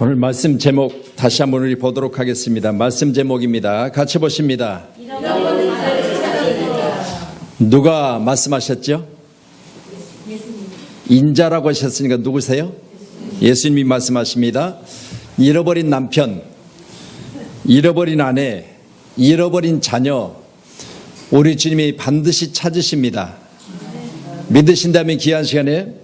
오늘 말씀 제목 다시 한번 우리 보도록 하겠습니다. 말씀 제목입니다. 같이 보십니다. 누가 말씀하셨죠? 인자라고 하셨으니까 누구세요? 예수님이 말씀하십니다. 잃어버린 남편, 잃어버린 아내, 잃어버린 자녀, 우리 주님이 반드시 찾으십니다. 믿으신다면 귀한 시간에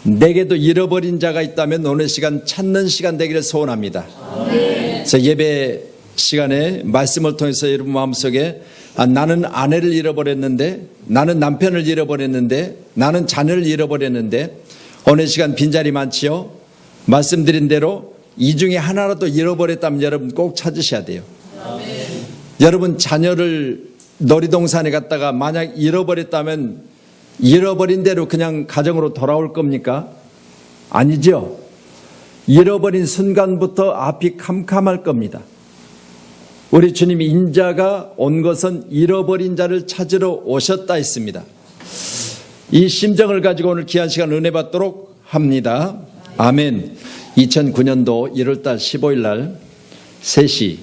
내게도 잃어버린 자가 있다면 오늘 시간 찾는 시간 되기를 소원합니다. 그래서 예배 시간에 말씀을 통해서 여러분 마음속에 나는 아내를 잃어버렸는데, 나는 남편을 잃어버렸는데, 나는 자녀를 잃어버렸는데, 오늘 시간 빈자리 많지요? 말씀드린 대로 이 중에 하나라도 잃어버렸다면 여러분 꼭 찾으셔야 돼요. 여러분 자녀를 놀이동산에 갔다가 만약 잃어버렸다면 잃어버린 대로 그냥 가정으로 돌아올 겁니까? 아니죠. 잃어버린 순간부터 앞이 캄캄할 겁니다. 우리 주님이 인자가 온 것은 잃어버린 자를 찾으러 오셨다 했습니다. 이 심정을 가지고 오늘 귀한 시간 은혜 받도록 합니다. 아멘. 2009년도 1월달 15일 날 3시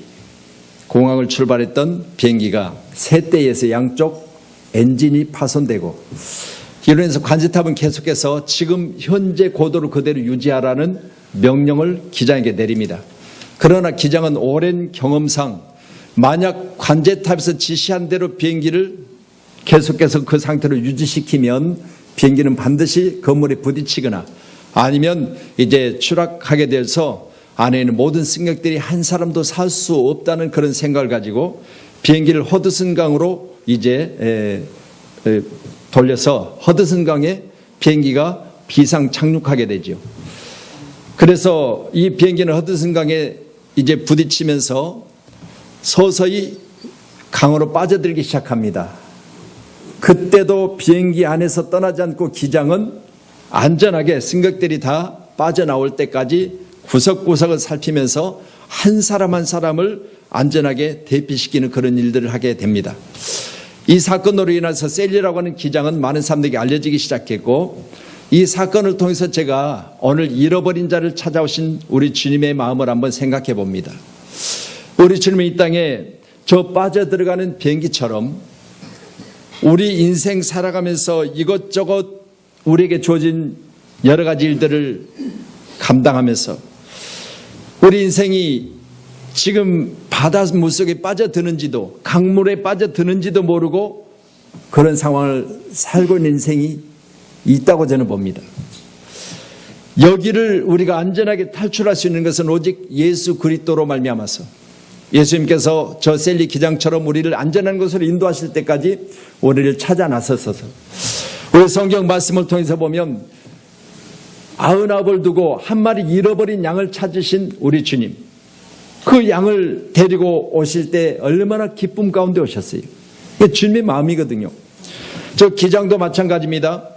공항을 출발했던 비행기가 새대에서 양쪽 엔진이 파손되고, 이로 인해서 관제탑은 계속해서 지금 현재 고도를 그대로 유지하라는 명령을 기장에게 내립니다. 그러나 기장은 오랜 경험상 만약 관제탑에서 지시한 대로 비행기를 계속해서 그 상태로 유지시키면 비행기는 반드시 건물에 부딪히거나 아니면 이제 추락하게 돼서 안에 있는 모든 승객들이 한 사람도 살 수 없다는 그런 생각을 가지고 비행기를 허드슨강으로 이제 돌려서 허드슨강에 비행기가 비상 착륙하게 되죠. 그래서 이 비행기는 허드슨강에 이제 부딪히면서 서서히 강으로 빠져들기 시작합니다. 그때도 비행기 안에서 떠나지 않고 기장은 안전하게 승객들이 다 빠져나올 때까지 구석구석을 살피면서 한 사람 한 사람을 안전하게 대피시키는 그런 일들을 하게 됩니다. 이 사건으로 인해서 셀리라고 하는 기장은 많은 사람들에게 알려지기 시작했고, 이 사건을 통해서 제가 오늘 잃어버린 자를 찾아오신 우리 주님의 마음을 한번 생각해 봅니다. 우리 주님은 이 땅에 저 빠져들어가는 비행기처럼 우리 인생 살아가면서 이것저것 우리에게 주어진 여러 가지 일들을 감당하면서 우리 인생이 지금 바다 물속에 빠져드는지도 강물에 빠져드는지도 모르고 그런 상황을 살고 있는 인생이 있다고 저는 봅니다. 여기를 우리가 안전하게 탈출할 수 있는 것은 오직 예수 그리스도로 말미암아서, 예수님께서 저 셀리 기장처럼 우리를 안전한 곳으로 인도하실 때까지 우리를 찾아 나서셔서, 우리 성경 말씀을 통해서 보면 99을 두고 한 마리 잃어버린 양을 찾으신 우리 주님, 그 양을 데리고 오실 때 얼마나 기쁨 가운데 오셨어요. 이게 주님의 마음이거든요. 저 기장도 마찬가지입니다.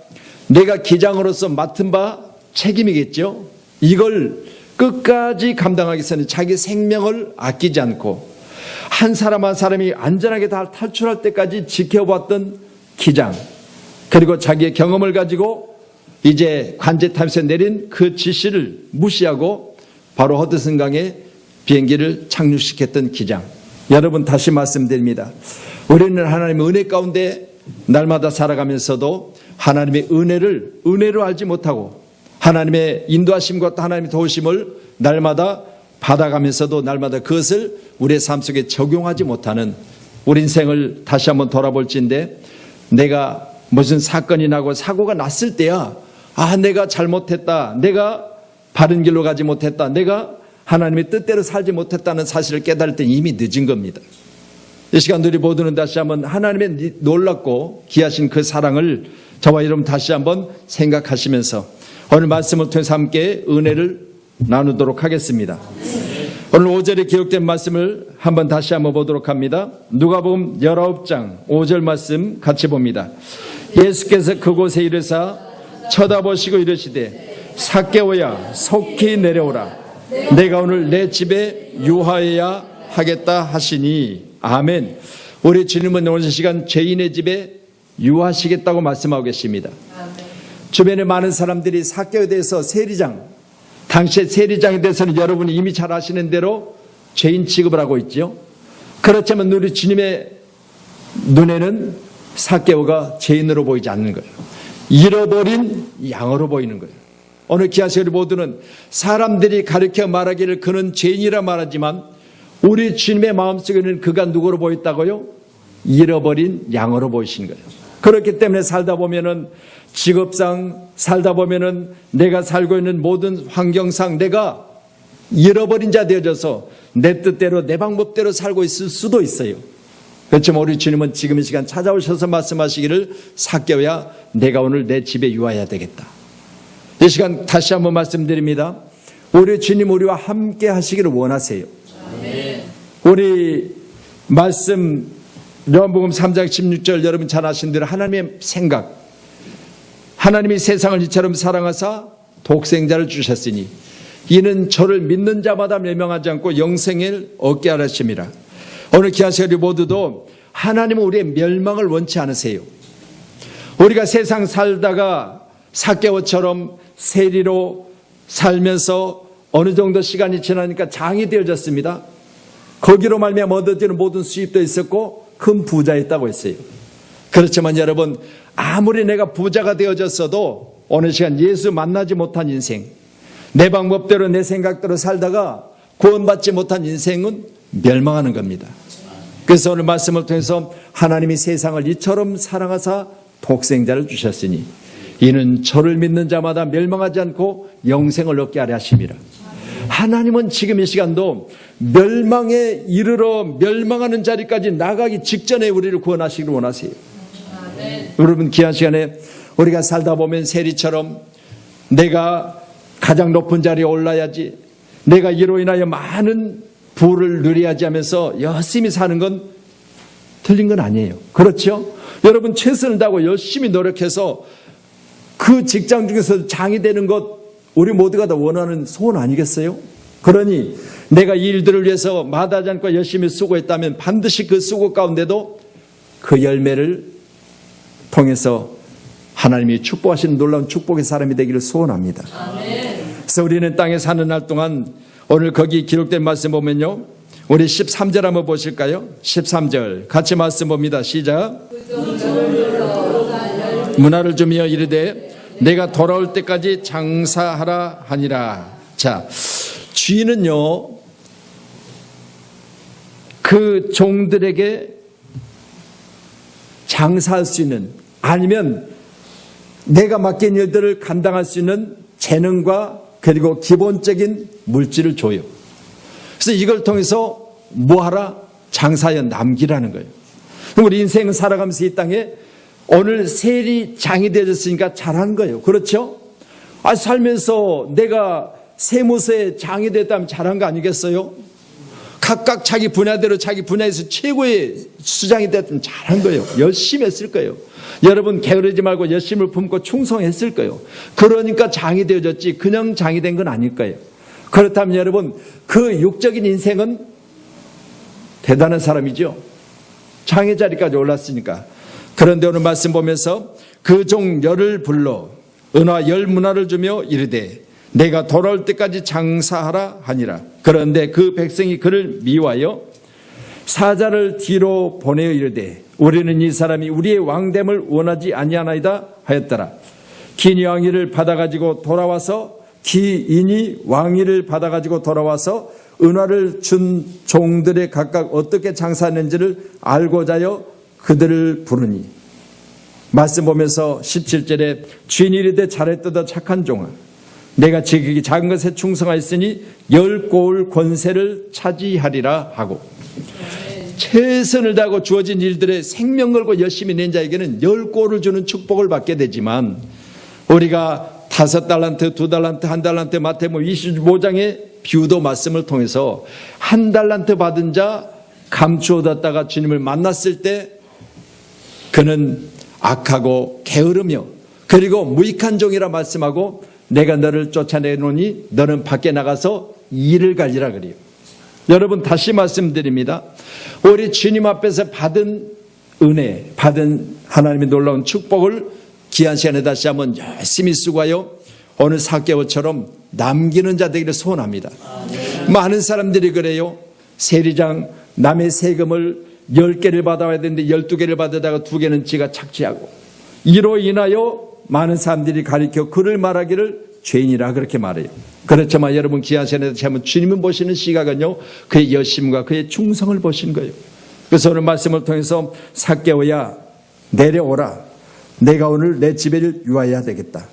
내가 기장으로서 맡은 바 책임이겠죠. 이걸 끝까지 감당하기 위해서는 자기 생명을 아끼지 않고 한 사람 한 사람이 안전하게 다 탈출할 때까지 지켜봤던 기장, 그리고 자기의 경험을 가지고 이제 관제탑에서 내린 그 지시를 무시하고 바로 허드슨강에 비행기를 착륙시켰던 기장. 여러분 다시 말씀드립니다. 우리는 하나님의 은혜 가운데 날마다 살아가면서도 하나님의 은혜로 알지 못하고 하나님의 인도하심과 또 하나님의 도우심을 날마다 받아가면서도 날마다 그것을 우리의 삶 속에 적용하지 못하는 우리 인생을 다시 한번 돌아볼지인데, 내가 무슨 사건이 나고 사고가 났을 때야 내가 잘못했다, 내가 바른 길로 가지 못했다, 내가 하나님의 뜻대로 살지 못했다는 사실을 깨달을 때 이미 늦은 겁니다. 이 시간 우리 모두는 다시 한번 하나님의 놀랍고 귀하신 그 사랑을 저와 여러분 다시 한번 생각하시면서 오늘 말씀을 통해서 함께 은혜를 나누도록 하겠습니다. 오늘 5절에 기록된 말씀을 다시 한번 보도록 합니다. 누가복음 19장 5절 말씀 같이 봅니다. 예수께서 그곳에 이르사 쳐다보시고 이르시되 삭개오야 속히 내려오라. 내가 오늘 내 집에 유하여야 하겠다 하시니. 아멘. 우리 주님은 오늘 시간 죄인의 집에 유하시겠다고 말씀하고 계십니다. 주변에 많은 사람들이 삭개오에 대해서 세리장 당시에 세리장에 대해서는 여러분이 이미 잘 아시는 대로 죄인 취급을 하고 있죠. 그렇지만 우리 주님의 눈에는 삭개오가 죄인으로 보이지 않는 거예요. 잃어버린 양으로 보이는 거예요. 오늘 귀하신 우리 모두는 사람들이 가르쳐 말하기를 그는 죄인이라 말하지만 우리 주님의 마음속에는 그가 누구로 보였다고요? 잃어버린 양으로 보이신 거예요. 그렇기 때문에 살다 보면은 직업상 살다 보면은 내가 살고 있는 모든 환경상 내가 잃어버린 자 되어져서 내 뜻대로 내 방법대로 살고 있을 수도 있어요. 그렇지만 우리 주님은 지금 이 시간 찾아오셔서 말씀하시기를 삭개오야 내가 오늘 내 집에 유하여야 되겠다. 이 시간 다시 한번 말씀드립니다. 우리 주님 우리와 함께 하시기를 원하세요. 우리 말씀 요한복음 3장 16절 여러분 잘 아시는 대로 하나님의 생각, 하나님이 세상을 이처럼 사랑하사 독생자를 주셨으니 이는 저를 믿는 자마다 멸망하지 않고 영생을 얻게 하려 하심이라. 오늘 귀하신 우리 모두도 하나님은 우리의 멸망을 원치 않으세요. 우리가 세상 살다가 삭개오처럼 세리로 살면서 어느 정도 시간이 지나니까 장이 되어졌습니다. 거기로 말미암아 얻어지는 모든 수입도 있었고 큰 부자였다고 했어요. 그렇지만 여러분 아무리 내가 부자가 되어졌어도 어느 시간 예수 만나지 못한 인생, 내 방법대로 내 생각대로 살다가 구원받지 못한 인생은 멸망하는 겁니다. 그래서 오늘 말씀을 통해서 하나님이 세상을 이처럼 사랑하사 독생자를 주셨으니 이는 저를 믿는 자마다 멸망하지 않고 영생을 얻게 하려 하심이라. 하나님은 지금 이 시간도 멸망에 이르러 멸망하는 자리까지 나가기 직전에 우리를 구원하시기를 원하세요. 여러분 귀한 시간에 우리가 살다 보면 세리처럼 내가 가장 높은 자리에 올라야지, 내가 이로 인하여 많은 부를 누려야지 하면서 열심히 사는 건 틀린 건 아니에요. 그렇죠? 여러분 최선을 다하고 열심히 노력해서 그 직장 중에서 장이 되는 것 우리 모두가 다 원하는 소원 아니겠어요? 그러니 내가 이 일들을 위해서 마다하지 않고 열심히 수고했다면 반드시 그 수고 가운데도 그 열매를 통해서 하나님이 축복하시는 놀라운 축복의 사람이 되기를 소원합니다. 그래서 우리는 땅에 사는 날 동안 오늘 거기 기록된 말씀 보면요, 우리 13절 한번 보실까요? 13절 같이 말씀 봅니다. 시작. 문화를 주며 이르되 내가 돌아올 때까지 장사하라 하니라. 자, 주인은요 그 종들에게 장사할 수 있는, 아니면 내가 맡긴 일들을 감당할 수 있는 재능과 그리고 기본적인 물질을 줘요. 그래서 이걸 통해서 뭐하라? 장사하여 남기라는 거예요. 그럼 우리 인생은 살아가면서 이 땅에 오늘 세리장이 되어졌으니까 잘한 거예요. 그렇죠? 살면서 내가 세무서에 장이 됐다면 잘한 거 아니겠어요? 각각 자기 분야대로 자기 분야에서 최고의 수장이 됐다면 잘한 거예요. 열심히 했을 거예요. 여러분 게으르지 말고 열심을 품고 충성했을 거예요. 그러니까 장이 되어졌지 그냥 장이 된 건 아닐 거예요. 그렇다면 여러분 그 육적인 인생은 대단한 사람이죠. 장의 자리까지 올랐으니까. 그런데 오늘 말씀 보면서 그 종 열을 불러 은화 열 문화를 주며 이르되 내가 돌아올 때까지 장사하라 하니라. 그런데 그 백성이 그를 미워하여 사자를 뒤로 보내어 이르되 우리는 이 사람이 우리의 왕됨을 원하지 아니하나이다 하였더라. 기인이 왕위를 받아가지고 돌아와서 은화를 준 종들의 각각 어떻게 장사했는지를 알고자 하여 그들을 부르니. 말씀 보면서 17절에 주인이 이르되 잘했도다 착한 종아, 내가 지극히 작은 것에 충성하였으니 10고을 권세를 차지하리라 하고, 최선을 다하고 주어진 일들에 생명 걸고 열심히 낸 자에게는 10고을을 주는 축복을 받게 되지만, 우리가 5달란트, 2달란트, 1달란트 마태복음 25장의 비유도 말씀을 통해서 1달란트 받은 자 감추어뒀다가 주님을 만났을 때 그는 악하고 게으르며 그리고 무익한 종이라 말씀하고 내가 너를 쫓아내노니 너는 밖에 나가서 일을 갈리라 그래요. 여러분 다시 말씀드립니다. 우리 주님 앞에서 받은 은혜, 받은 하나님의 놀라운 축복을 귀한 시간에 다시 한번 열심히 수고하여 오늘 삭개오처럼 남기는 자 되기를 소원합니다. 많은 사람들이 그래요. 세리장 남의 세금을 10개를 받아와야 되는데 12개를 받아다가 2개는 지가 착취하고, 이로 인하여 많은 사람들이 가리켜 그를 말하기를 죄인이라 그렇게 말해요. 그렇지만 여러분, 귀한 시간에 한번 주님은 보시는 시각은요, 그의 열심과 그의 충성을 보신 거예요. 그래서 오늘 말씀을 통해서 삭개오야 내려오라, 내가 오늘 내 집에를 유하여야 되겠다.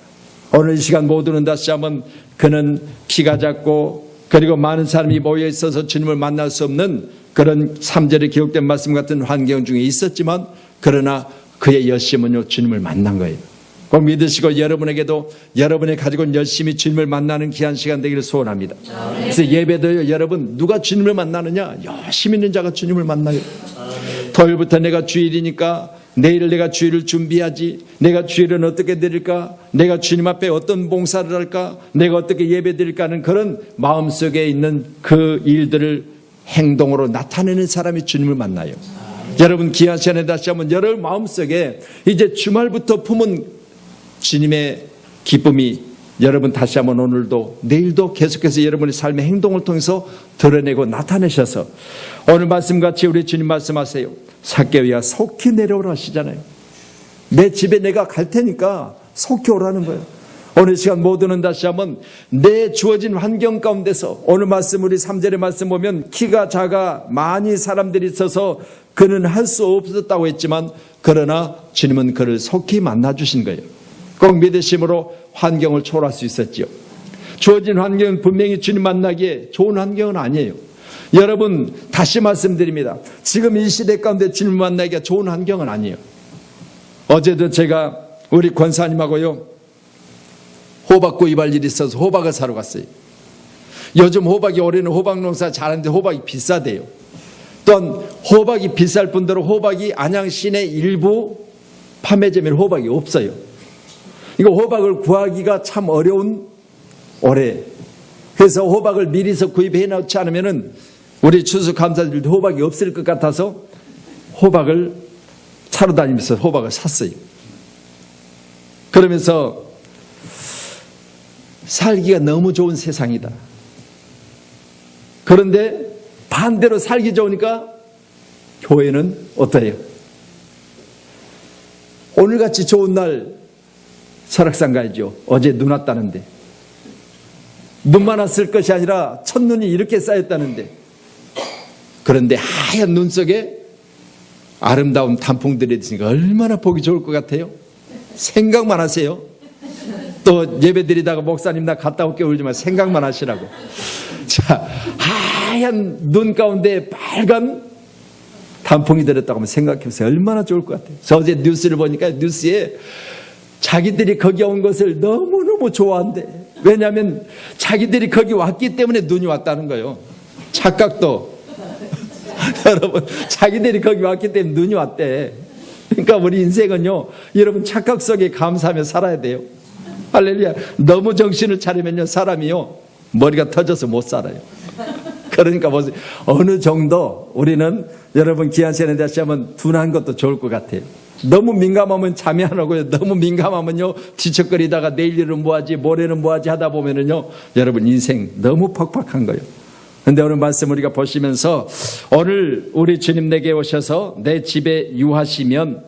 오늘 이 시간 모두는 다시 한번 그는 키가 작고 그리고 많은 사람이 모여 있어서 주님을 만날 수 없는 그런 3절에 기록된 말씀 같은 환경 중에 있었지만, 그러나 그의 열심은요, 주님을 만난 거예요. 꼭 믿으시고 여러분에게도 여러분이 가지고 있는 열심히 주님을 만나는 귀한 시간 되기를 소원합니다. 그래서 예배도요, 여러분 누가 주님을 만나느냐? 열심히 있는 자가 주님을 만나요. 토요일부터 내가 주일이니까 내일 내가 주일을 준비하지, 내가 주일은 어떻게 드릴까, 내가 주님 앞에 어떤 봉사를 할까, 내가 어떻게 예배 드릴까 하는 그런 마음속에 있는 그 일들을 행동으로 나타내는 사람이 주님을 만나요. 여러분, 귀한 시간에 다시 한번 여러분 마음속에 이제 주말부터 품은 주님의 기쁨이 여러분 다시 한번 오늘도 내일도 계속해서 여러분의 삶의 행동을 통해서 드러내고 나타내셔서, 오늘 말씀같이 우리 주님 말씀하세요. 삭개오야 속히 내려오라 하시잖아요. 내 집에 내가 갈 테니까 속히 오라는 거예요. 오늘 시간 모두는 다시 한번 내 주어진 환경 가운데서, 오늘 말씀 우리 3절의 말씀 보면 키가 작아 많이 사람들이 있어서 그는 할 수 없었다고 했지만, 그러나 주님은 그를 속히 만나 주신 거예요. 꼭 믿으심으로 환경을 초월할 수 있었죠. 주어진 환경은 분명히 주님 만나기에 좋은 환경은 아니에요. 여러분, 다시 말씀드립니다. 지금 이 시대 가운데 주님 만나기가 좋은 환경은 아니에요. 어제도 제가 우리 권사님하고요, 호박 구입할 일이 있어서 호박을 사러 갔어요. 요즘 호박이, 올해는 호박 농사 잘하는데 호박이 비싸대요. 또한 호박이 비쌀 뿐더러 호박이 안양 시내 일부 판매점에는 호박이 없어요. 이거 호박을 구하기가 참 어려운 올해. 그래서 호박을 미리서 구입해 놓지 않으면은 우리 추수감사들도 호박이 없을 것 같아서 호박을 차로 다니면서 호박을 샀어요. 그러면서 살기가 너무 좋은 세상이다. 그런데 반대로 살기 좋으니까 교회는 어때요? 오늘같이 좋은 날 설악산 가야죠. 어제 눈 왔다는데, 눈만 왔을 것이 아니라 첫눈이 이렇게 쌓였다는데, 그런데 하얀 눈 속에 아름다운 단풍들이 있으니까 얼마나 보기 좋을 것 같아요? 생각만 하세요. 또 예배 드리다가 목사님 나 갔다 올게 울지 마, 생각만 하시라고. 자, 하얀 눈 가운데 빨간 단풍이 들었다고 하면 생각해보세요. 얼마나 좋을 것 같아요. 저 어제 뉴스를 보니까 뉴스에 자기들이 거기 온 것을 너무너무 좋아한대. 왜냐하면 자기들이 거기 왔기 때문에 눈이 왔다는 거예요. 착각도. 여러분, 자기들이 거기 왔기 때문에 눈이 왔대. 그러니까 우리 인생은요, 여러분 착각 속에 감사하며 살아야 돼요. 할렐루야. 너무 정신을 차리면요, 사람이요 머리가 터져서 못 살아요. 그러니까 보세요. 어느 정도 우리는 여러분 귀한 시간에 다시 한번 둔한 것도 좋을 것 같아요. 너무 민감하면 잠이 안 오고요. 너무 민감하면요, 뒤척거리다가 내일 일은 뭐하지, 모레는 뭐하지 하다 보면은요, 여러분 인생 너무 퍽퍽한 거예요. 그런데 오늘 말씀 우리가 보시면서, 오늘 우리 주님 내게 오셔서 내 집에 유하시면,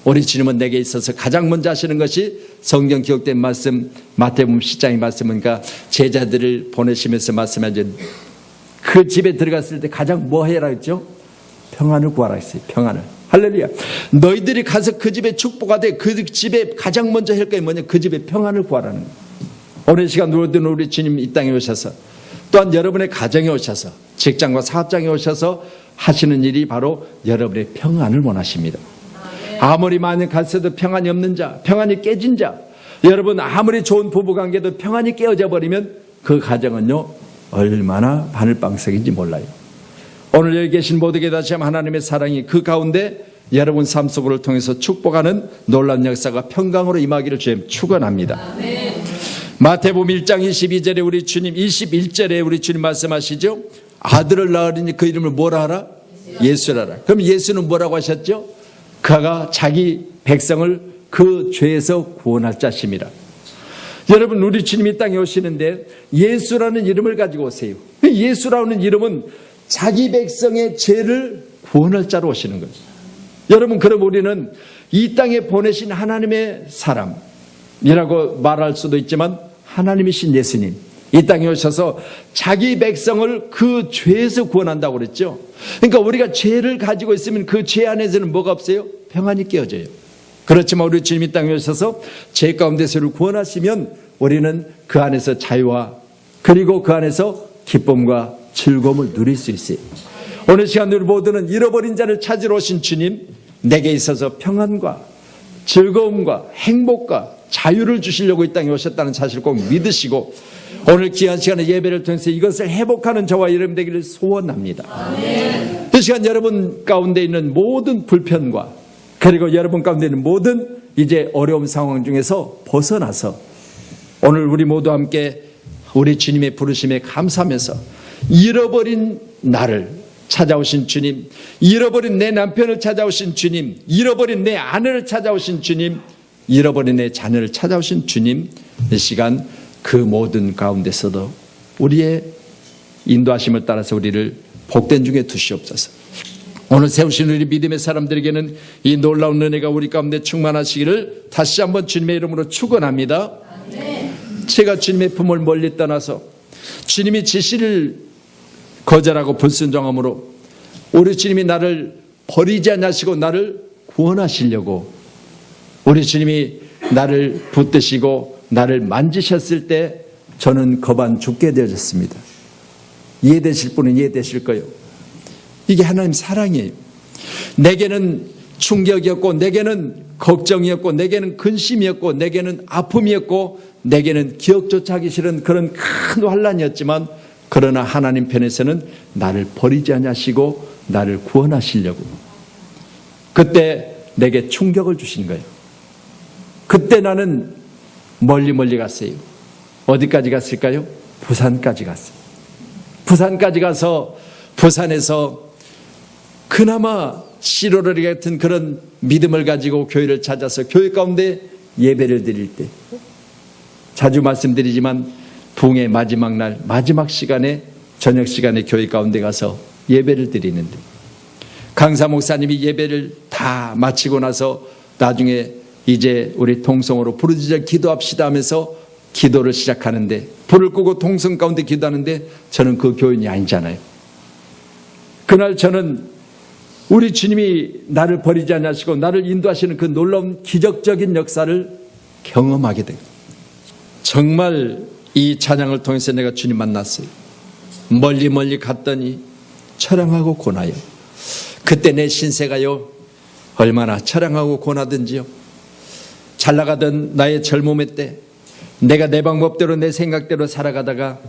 우리 주님은 내게 있어서 가장 먼저 하시는 것이 성경 기록된 말씀, 마태복음 10장의 말씀이니까 제자들을 보내시면서 말씀하죠. 그 집에 들어갔을 때 가장 뭐 해라 했죠? 평안을 구하라 했어요. 평안을. 할렐루야. 너희들이 가서 그 집에 축복하되 그 집에 가장 먼저 할 게 뭐냐? 그 집에 평안을 구하라는 거예요. 오늘 시간 누구든 우리 주님 이 땅에 오셔서, 또한 여러분의 가정에 오셔서, 직장과 사업장에 오셔서 하시는 일이 바로 여러분의 평안을 원하십니다. 아무리 많이 갔어도 평안이 없는 자, 평안이 깨진 자, 여러분 아무리 좋은 부부관계도 평안이 깨어져 버리면 그 가정은요 얼마나 바늘방석인지 몰라요. 오늘 여기 계신 모두에게 다시 한번 하나님의 사랑이 그 가운데 여러분 삶 속을 통해서 축복하는 놀라운 역사가 평강으로 임하기를 주님 축원합니다. 마태복음 1장 22절에 우리 주님, 21절에 우리 주님 말씀하시죠. 아들을 낳으리니 그 이름을 뭐라 하라? 예수라라. 그럼 예수는 뭐라고 하셨죠? 그가 자기 백성을 그 죄에서 구원할 자심이라. 여러분, 우리 주님이 땅에 오시는데 예수라는 이름을 가지고 오세요. 예수라는 이름은 자기 백성의 죄를 구원할 자로 오시는 거죠. 여러분, 그럼 우리는 이 땅에 보내신 하나님의 사람이라고 말할 수도 있지만 하나님이신 예수님, 이 땅에 오셔서 자기 백성을 그 죄에서 구원한다고 그랬죠. 그러니까 우리가 죄를 가지고 있으면 그 죄 안에서는 뭐가 없어요? 평안이 깨어져요. 그렇지만 우리 주님이 땅에 오셔서 죄 가운데서를 구원하시면 우리는 그 안에서 자유와 그리고 그 안에서 기쁨과 즐거움을 누릴 수 있어요. 오늘 시간 우리 모두는 잃어버린 자를 찾으러 오신 주님, 내게 있어서 평안과 즐거움과 행복과 자유를 주시려고 이 땅에 오셨다는 사실을 꼭 믿으시고 오늘 귀한 시간에 예배를 통해서 이것을 회복하는 저와 여러분 되기를 소원합니다. 아멘. 이 시간 여러분 가운데 있는 모든 불편과 그리고 여러분 가운데 있는 모든 이제 어려운 상황 중에서 벗어나서 오늘 우리 모두 함께 우리 주님의 부르심에 감사하면서 잃어버린 나를 찾아오신 주님, 잃어버린 내 남편을 찾아오신 주님, 잃어버린 내 아내를 찾아오신 주님, 잃어버린 내 자녀를 찾아오신 주님, 이 시간 그 모든 가운데서도 우리의 인도하심을 따라서 우리를 복된 중에 두시옵소서. 오늘 세우신 우리 믿음의 사람들에게는 이 놀라운 은혜가 우리 가운데 충만하시기를 다시 한번 주님의 이름으로 축원합니다. 제가 주님의 품을 멀리 떠나서 주님이 지시를 거절하고 불순종함으로 우리 주님이 나를 버리지 않으시고 나를 구원하시려고 우리 주님이 나를 붙드시고 나를 만지셨을 때 저는 거반 죽게 되어졌습니다. 이해되실 분은 이해되실 거예요. 이게 하나님 사랑이에요. 내게는 충격이었고 내게는 걱정이었고 내게는 근심이었고 내게는 아픔이었고 내게는 기억조차 하기 싫은 그런 큰 환난이었지만 그러나 하나님 편에서는 나를 버리지 않으시고 나를 구원하시려고 그때 내게 충격을 주신 거예요. 그때 나는 멀리 갔어요. 어디까지 갔을까요? 부산까지 갔어요. 부산까지 가서 부산에서 그나마 시로리 같은 그런 믿음을 가지고 교회를 찾아서 교회 가운데 예배를 드릴 때 자주 말씀드리지만 부흥의 마지막 날 마지막 시간에 저녁 시간에 교회 가운데 가서 예배를 드리는데 강사 목사님이 예배를 다 마치고 나서 나중에 이제 우리 통성으로 부르짖어 기도합시다 하면서 기도를 시작하는데 불을 끄고 통성 가운데 기도하는데 저는 그 교인이 아니잖아요. 그날 저는 우리 주님이 나를 버리지 않으시고 나를 인도하시는 그 놀라운 기적적인 역사를 경험하게 됩니다. 정말 이 찬양을 통해서 내가 주님 만났어요. 멀리 갔더니 처량하고 고나요. 그때 내 신세가요 얼마나 처량하고 고나든지요. 잘 나가던 나의 젊음의 때 내가 내 방법대로 내 생각대로 살아가다가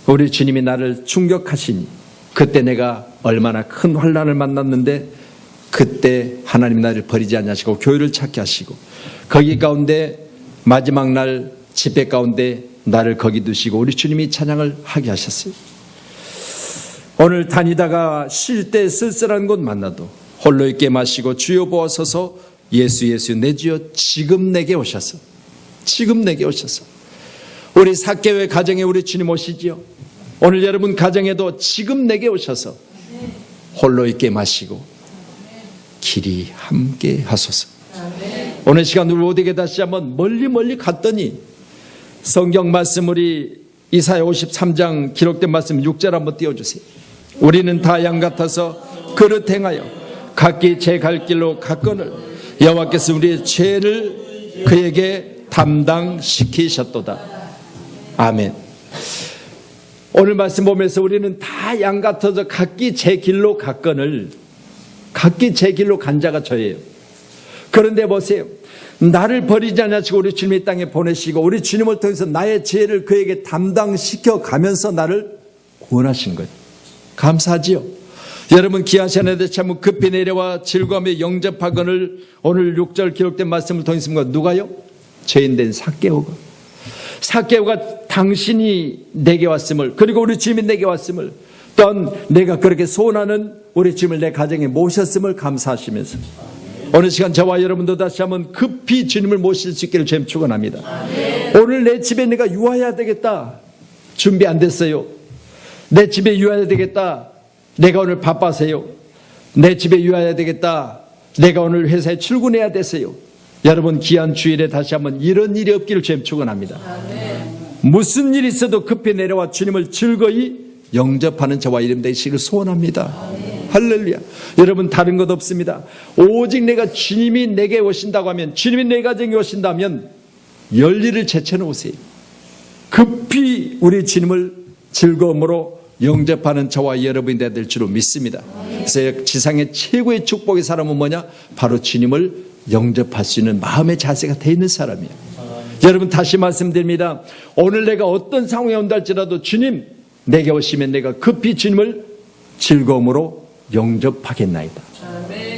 우리 주님이 나를 충격하시니 그때 내가 얼마나 큰 환난을 만났는데 그때 하나님 나를 버리지 않으시고 교회를 찾게 하시고 거기 가운데 마지막 날 집회 가운데 나를 거기 두시고 우리 주님이 찬양을 하게 하셨어요. 오늘 다니다가 쉴 때 쓸쓸한 곳 만나도 홀로 있게 마시고 주여 보아소서 예수 내 주여 지금 내게 오셔서 우리 사개회 가정에 우리 주님 오시지요. 오늘 여러분 가정에도 지금 내게 오셔서 홀로 있게 마시고 길이 함께 하소서. 오늘 시간 우리 모두에게 다시 한번 멀리 갔더니 성경 말씀 우리 이사야 53장 기록된 말씀 6절 한번 띄워주세요. 우리는 다 양 같아서 그릇 행하여 각기 제 갈 길로 갔거늘 여호와께서 우리의 죄를 그에게 담당시키셨도다. 아멘. 오늘 말씀 보면서 우리는 다 양 같아서 각기 제 길로 갔거늘 각기 제 길로 간 자가 저예요. 그런데 보세요. 나를 버리지 않으시고 우리 주님의 땅에 보내시고 우리 주님을 통해서 나의 죄를 그에게 담당시켜 가면서 나를 구원하신 거예요. 감사하지요. 여러분 귀한 시간에 참 급히 내려와 즐거움에 영접하거늘 오늘 6절 기록된 말씀을 통해서 누가요? 죄인된 삭개오가 당신이 내게 왔음을 그리고 우리 주님이 내게 왔음을 또한 내가 그렇게 소원하는 우리 주님을 내 가정에 모셨음을 감사하시면서 오늘 시간 저와 여러분도 다시 한번 급히 주님을 모실 수 있기를 주님 축원합니다. 오늘 내 집에 내가 유하여야 되겠다. 준비 안 됐어요. 내 집에 유하여야 되겠다. 내가 오늘 바빠서요. 내 집에 유하여야 되겠다. 내가 오늘 회사에 출근해야 됐어요. 여러분 귀한 주일에 다시 한번 이런 일이 없기를 주님 축원합니다. 무슨 일이 있어도 급히 내려와 주님을 즐거이 영접하는 저와 여러분 되시기를 소원합니다. 할렐루야. 여러분 다른 것 없습니다. 오직 내가 주님이 내게 오신다고 하면, 주님이 내 가정에 오신다면 열일을 제쳐놓으세요. 급히 우리 주님을 즐거움으로 영접하는 저와 여러분이 될 줄로 믿습니다. 그래서 지상의 최고의 축복의 사람은 뭐냐? 바로 주님을 영접할 수 있는 마음의 자세가 되어 있는 사람이에요. 여러분 다시 말씀드립니다. 오늘 내가 어떤 상황에 온다 할지라도 주님 내게 오시면 내가 급히 주님을 즐거움으로 영접하겠나이다.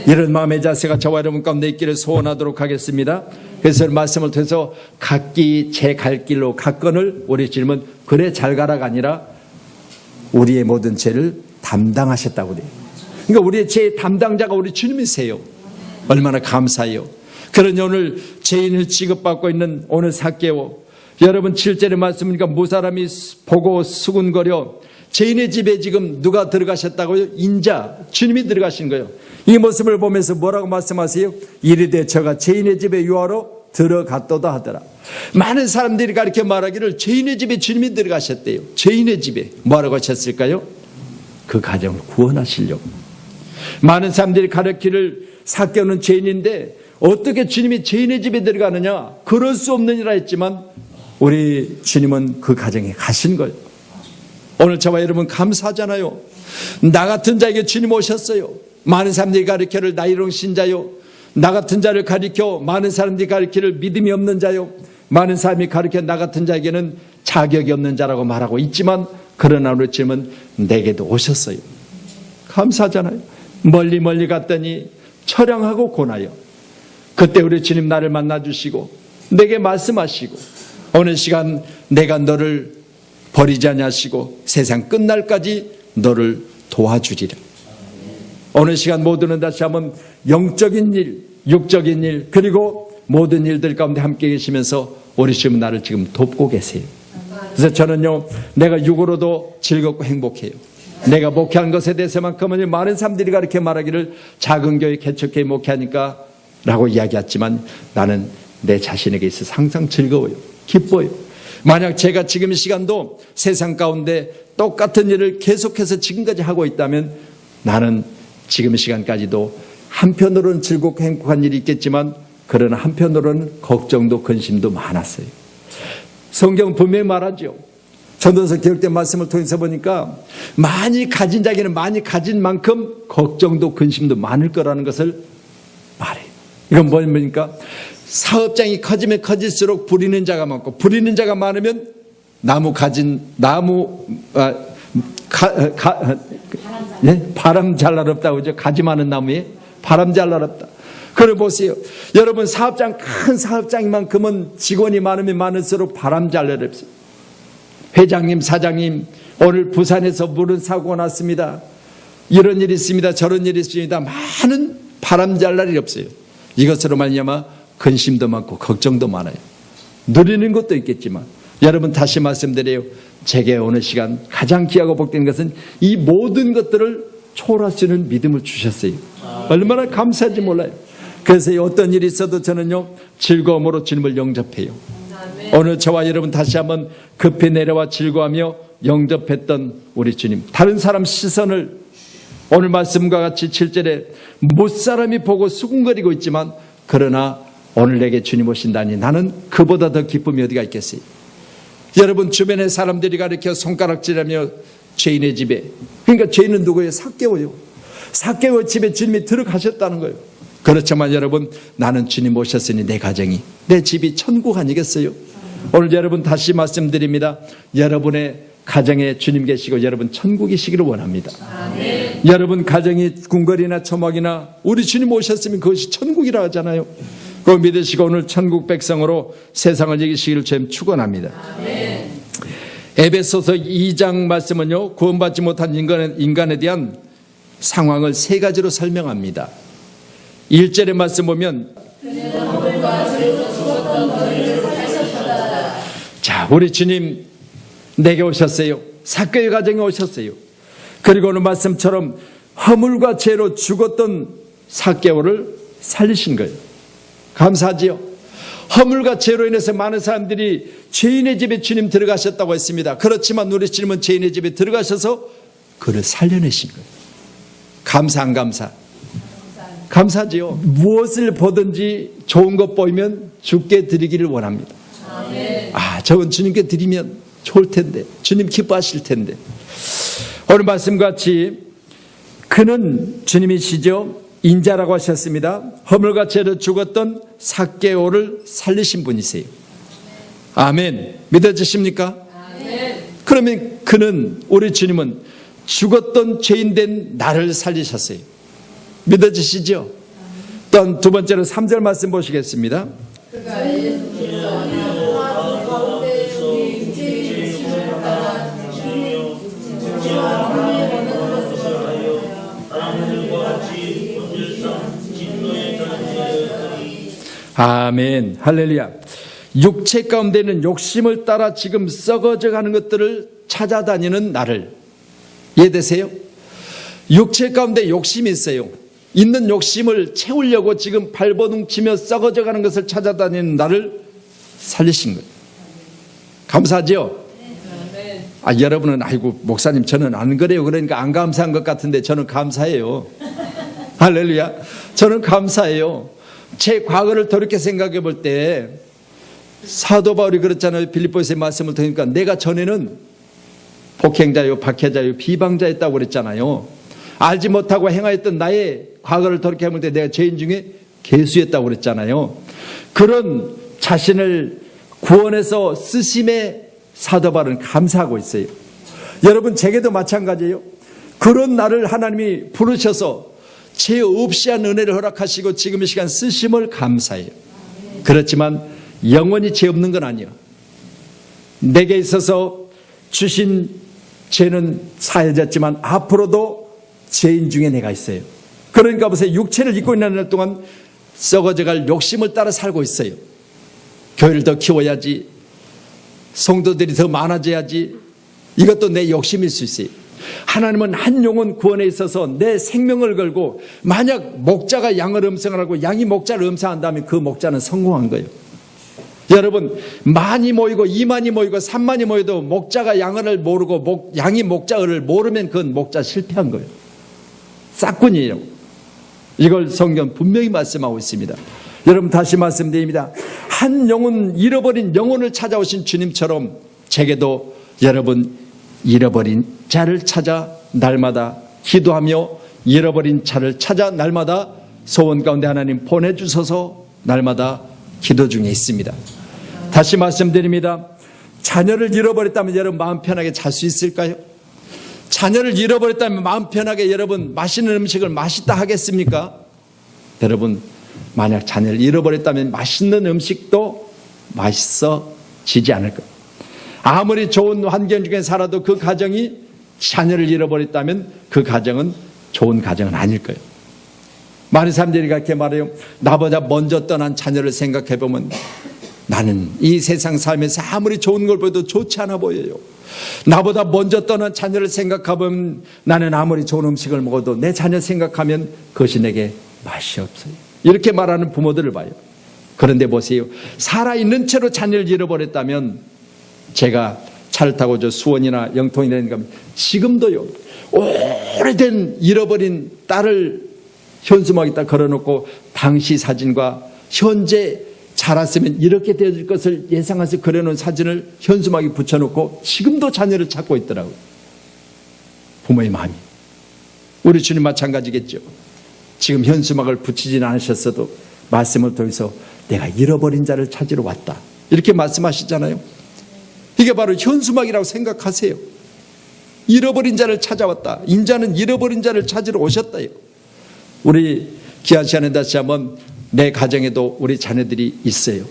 이런 마음의 자세가 저와 여러분 가운데 있기를 소원하도록 하겠습니다. 그래서 말씀을 통해서 각기 제 갈 길로 갔건을 우리 주님은 그래 잘 가라가 아니라 우리의 모든 죄를 담당하셨다고 그래요. 그러니까 우리의 죄 담당자가 우리 주님이세요. 얼마나 감사해요. 그러니 오늘 죄인을 취급받고 있는 오늘 삭개오, 여러분 7절의 말씀이니까 무사람이 보고 수군거려 죄인의 집에 지금 누가 들어가셨다고요? 인자, 주님이 들어가신 거예요. 이 모습을 보면서 뭐라고 말씀하세요? 이르되 저가 죄인의 집에 유하러 들어갔도다 하더라. 많은 사람들이 가르쳐 말하기를 죄인의 집에 주님이 들어가셨대요. 죄인의 집에 뭐라고 하셨을까요? 그 가정을 구원하시려고. 많은 사람들이 가르치기를 삭개오는 죄인인데 어떻게 주님이 죄인의 집에 들어가느냐? 그럴 수 없느니라 했지만 우리 주님은 그 가정에 가신 거예요. 오늘 저와 여러분 감사하잖아요. 나 같은 자에게 주님 오셨어요. 많은 사람들이 가르쳐를 나이롱 신자요. 나 같은 자를 가르쳐 많은 사람들이 가르치를 믿음이 없는 자요. 많은 사람이 가르쳐 나 같은 자에게는 자격이 없는 자라고 말하고 있지만 그러나 우리 주님은 내게도 오셨어요. 감사하잖아요. 멀리 갔더니 처량하고 고나요. 그때 우리 주님 나를 만나주시고 내게 말씀하시고 오늘 시간 내가 너를 버리지 않으시고 세상 끝날까지 너를 도와주리라. 오늘 시간 모두는 다시 한번 영적인 일, 육적인 일 그리고 모든 일들 가운데 함께 계시면서 우리 주님은 나를 지금 돕고 계세요. 그래서 저는요 내가 육으로도 즐겁고 행복해요. 내가 목회한 것에 대해서만큼은 많은 사람들이 그렇게 말하기를 작은 교회 개척교회 목회하니까 라고 이야기했지만 나는 내 자신에게 있어서 항상 즐거워요. 기뻐요. 만약 제가 지금 이 시간도 세상 가운데 똑같은 일을 계속해서 지금까지 하고 있다면 나는 지금 이 시간까지도 한편으로는 즐겁고 행복한 일이 있겠지만 그러나 한편으로는 걱정도 근심도 많았어요. 성경 분명히 말하죠. 전도서 기록된 말씀을 통해서 보니까 많이 가진 자에게는 많이 가진 만큼 걱정도 근심도 많을 거라는 것을 말해요. 이건 뭡니까? 사업장이 커지면 커질수록 부리는 자가 많고 부리는 자가 많으면 바람 잘 날없다고 그러죠. 가지 많은 나무에 바람 잘 날없다. 그걸 보세요. 여러분 사업장 큰 사업장만큼은 직원이 많으면 많을수록 바람 잘 날없어요. 회장님, 사장님 오늘 부산에서 무슨 사고가 났습니다. 이런 일이 있습니다. 저런 일이 있습니다. 많은 바람 잘 날이 없어요. 이것으로 말미암아 근심도 많고 걱정도 많아요. 누리는 것도 있겠지만 여러분 다시 말씀드려요. 제게 오늘 시간 가장 귀하고 복된 것은 이 모든 것들을 초월할 수 있는 믿음을 주셨어요. 얼마나 감사한지 몰라요. 그래서 어떤 일이 있어도 저는요 즐거움으로 주님을 영접해요. 오늘 저와 여러분 다시 한번 급히 내려와 즐거워하며 영접했던 우리 주님, 다른 사람 시선을 오늘 말씀과 같이 7절에 못사람이 보고 수군거리고 있지만 그러나 오늘 내게 주님 오신다니 나는 그보다 더 기쁨이 어디가 있겠어요. 여러분 주변의 사람들이 가르쳐 손가락질하며 죄인의 집에, 그러니까 죄인은 누구예요? 삭개오요. 삭개오 집에 주님이 들어가셨다는 거예요. 그렇지만 여러분 나는 주님 오셨으니 내 가정이 내 집이 천국 아니겠어요? 오늘 여러분 다시 말씀드립니다. 여러분의 가정에 주님 계시고 여러분 천국이시기를 원합니다. 아멘. 여러분 가정이 궁궐이나 초막이나 우리 주님 오셨으면 그것이 천국이라 하잖아요. 그거 믿으시고 오늘 천국 백성으로 세상을 이기시기를 주님 축원합니다. 아멘. 에베소서 2장 말씀은요 구원받지 못한 인간에 대한 상황을 세 가지로 설명합니다. 1절의 말씀 보면 자, 우리 주님 내게 오셨어요. 삭개의 가정에 오셨어요. 그리고 오늘 말씀처럼 허물과 죄로 죽었던 삭개오를 살리신 거예요. 감사하지요. 허물과 죄로 인해서 많은 사람들이 죄인의 집에 주님 들어가셨다고 했습니다. 그렇지만 우리 주님은 죄인의 집에 들어가셔서 그를 살려내신 거예요. 감사 안 감사? 감사지요. 무엇을 보든지 좋은 것 보이면 주께 드리기를 원합니다. 저건 주님께 드리면 좋을 텐데, 주님 기뻐하실 텐데. 오늘 말씀같이 그는 주님이시죠. 인자라고 하셨습니다. 허물과 죄로 죽었던 삭개오를 살리신 분이세요. 아멘. 믿어지십니까? 아멘. 그러면 그는, 우리 주님은 죽었던 죄인된 나를 살리셨어요. 믿어지시죠? 또한 두 번째로 3절 말씀 보시겠습니다. 아멘. 할렐루야. 육체 가운데는 욕심을 따라 지금 썩어져 가는 것들을 찾아다니는 나를, 이해되세요? 육체 가운데 욕심이 있어요. 있는 욕심을 채우려고 지금 발버둥치며 썩어져 가는 것을 찾아다니는 나를 살리신 거예요. 감사하죠? 여러분은 아이고 목사님 저는 안 그래요. 그러니까 안 감사한 것 같은데 저는 감사해요. 할렐루야. 저는 감사해요. 제 과거를 돌이켜 생각해 볼 때 사도 바울이 그랬잖아요. 빌립보서의 말씀을 들으니까 내가 전에는 폭행자요, 박해자요, 비방자였다고 그랬잖아요. 알지 못하고 행하였던 나의 과거를 돌이켜 볼 때 내가 죄인 중에 괴수였다고 그랬잖아요. 그런 자신을 구원해서 쓰심에 사도 바울은 감사하고 있어요. 여러분 제게도 마찬가지예요. 그런 나를 하나님이 부르셔서 죄 없이 한 은혜를 허락하시고 지금 이 시간 쓰심을 감사해요. 그렇지만 영원히 죄 없는 건 아니에요. 내게 있어서 주신 죄는 사해졌지만 앞으로도 죄인 중에 내가 있어요. 그러니까 보세요. 육체를 입고 있는 날 동안 썩어져갈 욕심을 따라 살고 있어요. 교회를 더 키워야지, 성도들이 더 많아져야지, 이것도 내 욕심일 수 있어요. 하나님은 한 영혼 구원에 있어서 내 생명을 걸고, 만약 목자가 양을 음성하고 양이 목자를 음성한다면 그 목자는 성공한 거예요. 여러분 많이 모이고 2만이 모이고 3만이 모여도 목자가 양을 모르고 양이 목자를 모르면 그건 목자 실패한 거예요. 싹군이에요. 이걸 성경 분명히 말씀하고 있습니다. 여러분 다시 말씀드립니다. 한 영혼, 잃어버린 영혼을 찾아오신 주님처럼 제게도 여러분 잃어버린 자를 찾아 날마다 기도하며 잃어버린 자를 찾아 날마다 소원 가운데 하나님 보내주셔서 날마다 기도 중에 있습니다. 다시 말씀드립니다. 자녀를 잃어버렸다면 여러분 마음 편하게 잘 수 있을까요? 자녀를 잃어버렸다면 마음 편하게 여러분 맛있는 음식을 맛있다 하겠습니까? 여러분 만약 자녀를 잃어버렸다면 맛있는 음식도 맛있어지지 않을 거예요. 아무리 좋은 환경 중에 살아도 그 가정이 자녀를 잃어버렸다면 그 가정은 좋은 가정은 아닐 거예요. 많은 사람들이 그렇게 말해요. 나보다 먼저 떠난 자녀를 생각해 보면 나는 이 세상 삶에서 아무리 좋은 걸 보여도 좋지 않아 보여요. 나보다 먼저 떠난 자녀를 생각하면 나는 아무리 좋은 음식을 먹어도 내 자녀 생각하면 그것이 내게 맛이 없어요. 이렇게 말하는 부모들을 봐요. 그런데 보세요. 살아있는 채로 자녀를 잃어버렸다면 제가 차를 타고 저 수원이나 영통이나 가면 지금도요. 오래된 잃어버린 딸을 현수막에다 걸어놓고 당시 사진과 현재 자랐으면 이렇게 되어질 것을 예상해서 그려놓은 사진을 현수막에 붙여놓고 지금도 자녀를 찾고 있더라고요. 부모의 마음이. 우리 주님 마찬가지겠죠. 지금 현수막을 붙이진 않으셨어도 말씀을 통해서 내가 잃어버린 자를 찾으러 왔다. 이렇게 말씀하시잖아요. 이게 바로 현수막이라고 생각하세요. 잃어버린 자를 찾아왔다. 인자는 잃어버린 자를 찾으러 오셨다요. 우리 귀한 시간에 다시 한번 내 가정에도 우리 자녀들이 있어요.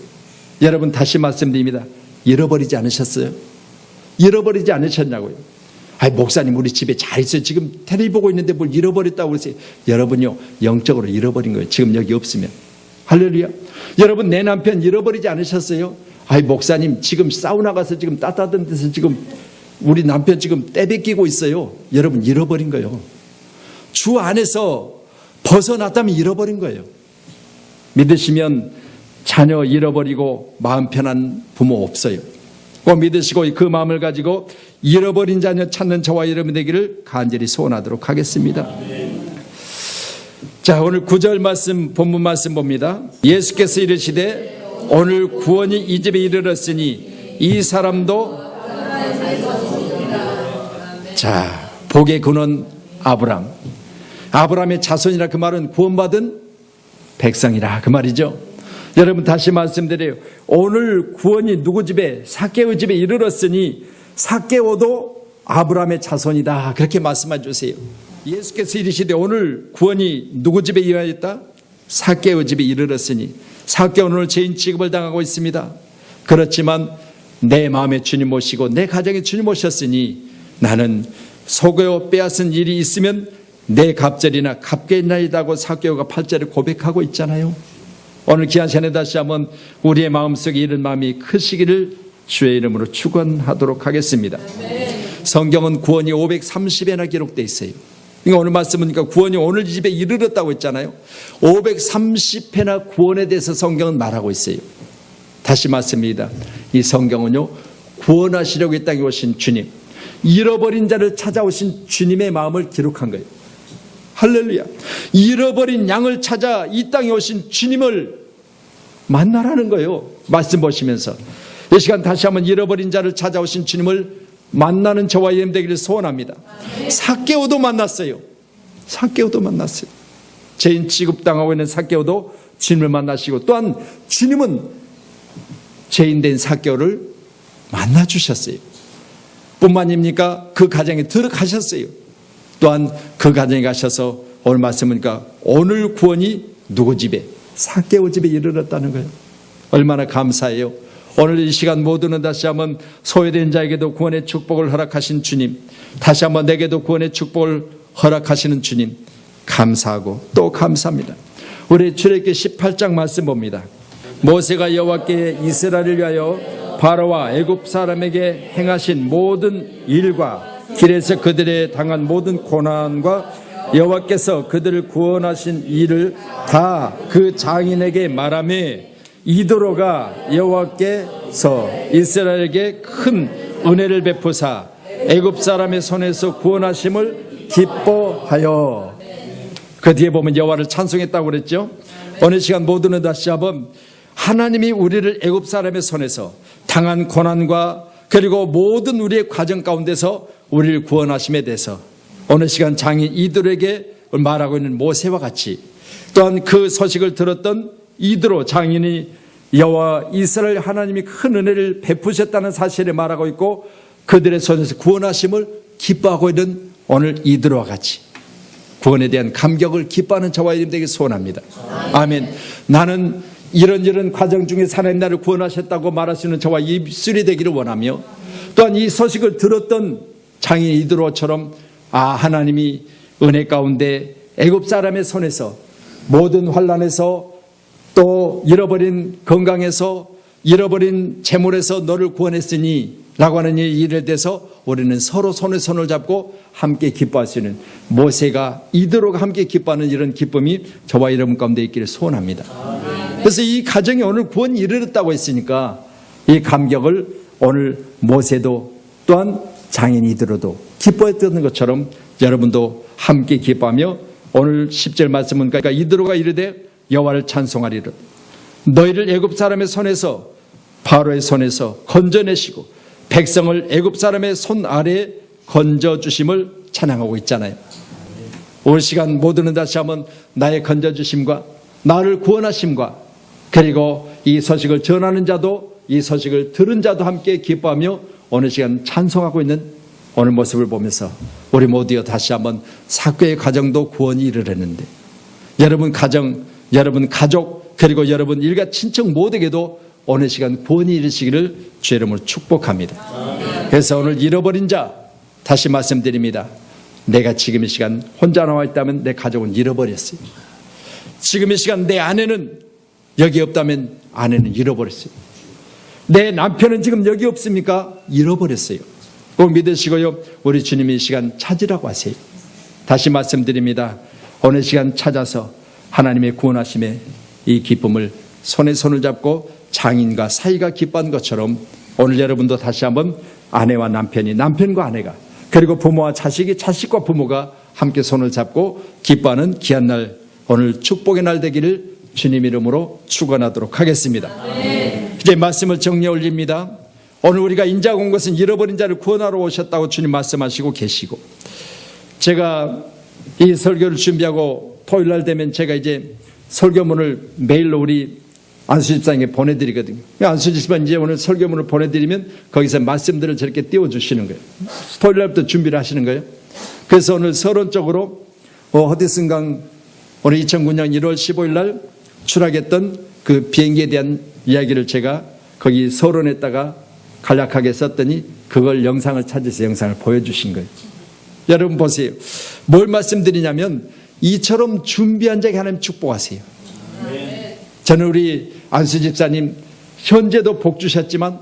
여러분 다시 말씀드립니다. 잃어버리지 않으셨어요? 잃어버리지 않으셨냐고요? 아이, 목사님 우리 집에 잘 있어요. 지금 텔레비 보고 있는데 뭘 잃어버렸다고 그러세요. 여러분요, 영적으로 잃어버린 거예요. 지금 여기 없으면. 할렐루야. 여러분, 내 남편 잃어버리지 않으셨어요? 아이, 목사님 지금 사우나 가서 지금 따뜻한 데서 지금 우리 남편 지금 떼베끼고 있어요. 여러분, 잃어버린 거예요. 주 안에서 벗어났다면 잃어버린 거예요. 믿으시면 자녀 잃어버리고 마음 편한 부모 없어요. 꼭 믿으시고 그 마음을 가지고 잃어버린 자녀 찾는 저와 여러분 되기를 간절히 소원하도록 하겠습니다. 자, 오늘 9절 말씀, 본문 말씀 봅니다. 예수께서 이르시되 오늘 구원이 이 집에 이르렀으니 이 사람도, 자, 복의 근원 아브람. 아브람의 자손이라 그 말은 구원받은 백성이라 그 말이죠. 여러분, 다시 말씀드려요. 오늘 구원이 누구 집에, 삭개오 집에 이르렀으니 삭개오도 아브람의 자손이다, 그렇게 말씀해 주세요. 예수께서 이르시되 오늘 구원이 누구 집에 이르렀다? 삭개오 집에 이르렀으니. 삭개오는 오늘 죄인 취급을 당하고 있습니다. 그렇지만 내 마음에 주님 모시고 내 가정에 주님 모셨으니 나는 속여 빼앗은 일이 있으면 내 갑절이나 갚겠나이다고 삭개오가 8절에 고백하고 있잖아요. 오늘 귀한 시간에 다시 한번 우리의 마음속에 이런 마음이 크시기를 주의 이름으로 축원하도록 하겠습니다. 성경은 구원이 530회나 기록되어 있어요. 그러니까 오늘 말씀은 구원이 오늘 이 집에 이르렀다고 했잖아요. 530회나 구원에 대해서 성경은 말하고 있어요. 다시 말씀입니다. 이 성경은요, 구원하시려고 이 땅에 오신 주님, 잃어버린 자를 찾아오신 주님의 마음을 기록한 거예요. 할렐루야. 잃어버린 양을 찾아 이 땅에 오신 주님을 만나라는 거예요. 말씀 보시면서 이 시간 다시 한번 잃어버린 자를 찾아오신 주님을 만나는 저와 여러분 되기를 소원합니다. 삭개오도 만났어요. 삭개오도 만났어요. 죄인 취급당하고 있는 삭개오도 주님을 만나시고, 또한 주님은 죄인된 삭개오를 만나주셨어요. 뿐만입니까? 그 가정에 들어가셨어요. 또한 그 가정에 가셔서 오늘 말씀이니까 오늘 구원이 누구 집에? 삭개오 집에 이르렀다는 거예요. 얼마나 감사해요. 오늘 이 시간 모두는 다시 한번 소외된 자에게도 구원의 축복을 허락하신 주님, 다시 한번 내게도 구원의 축복을 허락하시는 주님 감사하고 또 감사합니다. 우리 출애굽기 18장 말씀 봅니다. 모세가 여호와께 이스라엘을 위하여 바로와 애굽 사람에게 행하신 모든 일과 길에서 그들의 당한 모든 고난과 여호와께서 그들을 구원하신 일을 다 그 장인에게 말하며 이도로가 여호와께서 이스라엘에게 큰 은혜를 베푸사 애굽 사람의 손에서 구원하심을 기뻐하여. 그 뒤에 보면 여호와를 찬송했다고 그랬죠. 오늘 시간 모두는 다시 한번 하나님이 우리를 애굽 사람의 손에서 당한 고난과 그리고 모든 우리의 과정 가운데서 우리를 구원하심에 대해서 오늘 시간 장인 이들에게 말하고 있는 모세와 같이, 또한 그 소식을 들었던 이드로 장인이 여호와 이스라엘 하나님이 큰 은혜를 베푸셨다는 사실을 말하고 있고 그들의 손에서 구원하심을 기뻐하고 있는 오늘 이드로와 같이 구원에 대한 감격을 기뻐하는 저와 여러분 되기 소원합니다. 아멘. 나는 이런 과정 중에 하나님 나를 구원하셨다고 말할 수 있는 저와 입술이 되기를 원하며, 또한 이 소식을 들었던 장인 이드로처럼 하나님이 은혜 가운데 애굽 사람의 손에서 모든 환난에서 또 잃어버린 건강에서 잃어버린 재물에서 너를 구원했으니 라고 하는 이 일에 대해서 우리는 서로 손에 손을 잡고 함께 기뻐할 수 있는, 모세가 이드로가 함께 기뻐하는 이런 기쁨이 저와 여러분 가운데 있기를 소원합니다. 그래서 이 가정이 오늘 구원이 이르렀다고 했으니까 이 감격을 오늘 모세도 또한 장인 이드로도 기뻐했던 것처럼 여러분도 함께 기뻐하며 오늘 10절 말씀은 그러니까 이드로가 이르되 여호와를 찬송하리라. 너희를 애굽 사람의 손에서 바로의 손에서 건져내시고 백성을 애굽 사람의 손 아래에 건져주심을 찬양하고 있잖아요. 오늘 시간 모두는 다시 한번 나의 건져주심과 나를 구원하심과 그리고 이 소식을 전하는 자도 이 소식을 들은 자도 함께 기뻐하며 오늘 시간 찬송하고 있는 오늘 모습을 보면서 우리 모두여 다시 한번 삭개의 가정도 구원이 이르렀는데 여러분 가정, 여러분 가족 그리고 여러분 일가 친척 모두에게도 오늘 시간 구원이 이르시기를 주의 이름으로 축복합니다. 그래서 오늘 잃어버린 자, 다시 말씀드립니다. 내가 지금 이 시간 혼자 나와 있다면 내 가족은 잃어버렸어요. 지금 이 시간 내 아내는 여기 없다면 아내는 잃어버렸어요. 내 남편은 지금 여기 없습니까? 잃어버렸어요. 꼭 믿으시고요. 우리 주님이 이 시간 찾으라고 하세요. 다시 말씀드립니다. 어느 시간 찾아서 하나님의 구원하심의 이 기쁨을 손에 손을 잡고 장인과 사이가 기뻐한 것처럼 오늘 여러분도 다시 한번 아내와 남편이, 남편과 아내가, 그리고 부모와 자식이, 자식과 부모가 함께 손을 잡고 기뻐하는 귀한 날, 오늘 축복의 날 되기를 주님 이름으로 축원하도록 하겠습니다. 이제 말씀을 정리해 올립니다. 오늘 우리가 인자가 온 것은 잃어버린 자를 구원하러 오셨다고 주님 말씀하시고 계시고, 제가 이 설교를 준비하고 토요일 날 되면 제가 이제 설교문을 메일로 우리 안수집사님께 보내드리거든요. 안수집사님 이제 오늘 설교문을 보내드리면 거기서 말씀들을 저렇게 띄워주시는 거예요. 토요일 날부터 준비를 하시는 거예요. 그래서 오늘 서론적으로 어디선가 오늘 2009년 1월 15일 날 추락했던 그 비행기에 대한 이야기를 제가 거기 서론에다가 간략하게 썼더니 그걸 영상을 찾아서 영상을 보여주신 거예요. 여러분 보세요. 뭘 말씀드리냐면 이처럼 준비한 자에게 하나님 축복하세요. 저는 우리 안수 집사님 현재도 복 주셨지만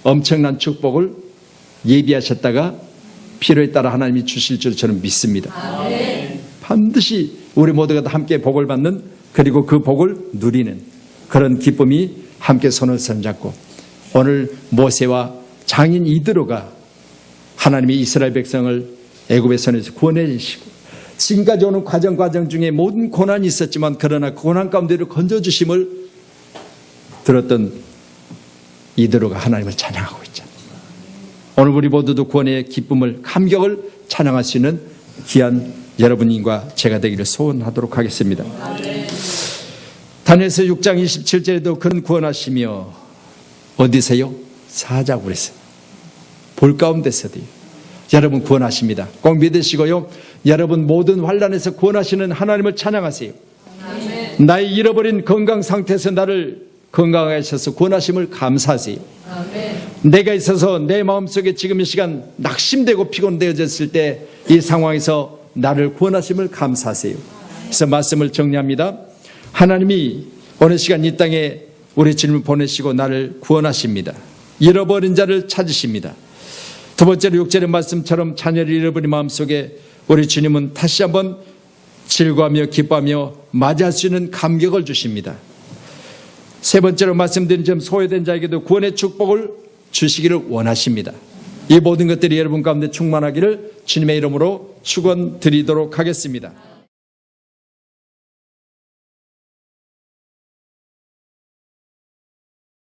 엄청난 축복을 예비하셨다가 필요에 따라 하나님이 주실 줄 저는 믿습니다. 반드시 우리 모두가 다 함께 복을 받는, 그리고 그 복을 누리는 그런 기쁨이 함께 손을 손잡고 오늘 모세와 장인 이드로가 하나님이 이스라엘 백성을 애굽의 손에서 구원해 주시고 지금까지 오는 과정 중에 모든 고난이 있었지만 그러나 그 고난 가운데를 건져주심을 들었던 이드로가 하나님을 찬양하고 있잖아요. 오늘 우리 모두도 구원의 기쁨을, 감격을 찬양할 수 있는 귀한 여러분과 제가 되기를 소원하도록 하겠습니다. 다니엘서 6장 27절에도 그는 구원하시며 어디세요? 사자고 그랬어요. 볼 가운데서도요. 여러분 구원하십니다. 꼭 믿으시고요. 여러분 모든 환난에서 구원하시는 하나님을 찬양하세요. 아멘. 나의 잃어버린 건강 상태에서 나를 건강하게 하셔서 구원하심을 감사하세요. 아멘. 내가 있어서 내 마음속에 지금 이 시간 낙심되고 피곤되어졌을 때 이 상황에서 나를 구원하심을 감사하세요. 그래서 말씀을 정리합니다. 하나님이 어느 시간 이 땅에 우리 주님을 보내시고 나를 구원하십니다. 잃어버린 자를 찾으십니다. 두 번째로 6절의 말씀처럼 자녀를 잃어버린 마음속에 우리 주님은 다시 한번 즐거워하며 기뻐하며 맞이할 수 있는 감격을 주십니다. 세 번째로 말씀드린 점, 소외된 자에게도 구원의 축복을 주시기를 원하십니다. 이 모든 것들이 여러분 가운데 충만하기를 주님의 이름으로 축원드리도록 하겠습니다.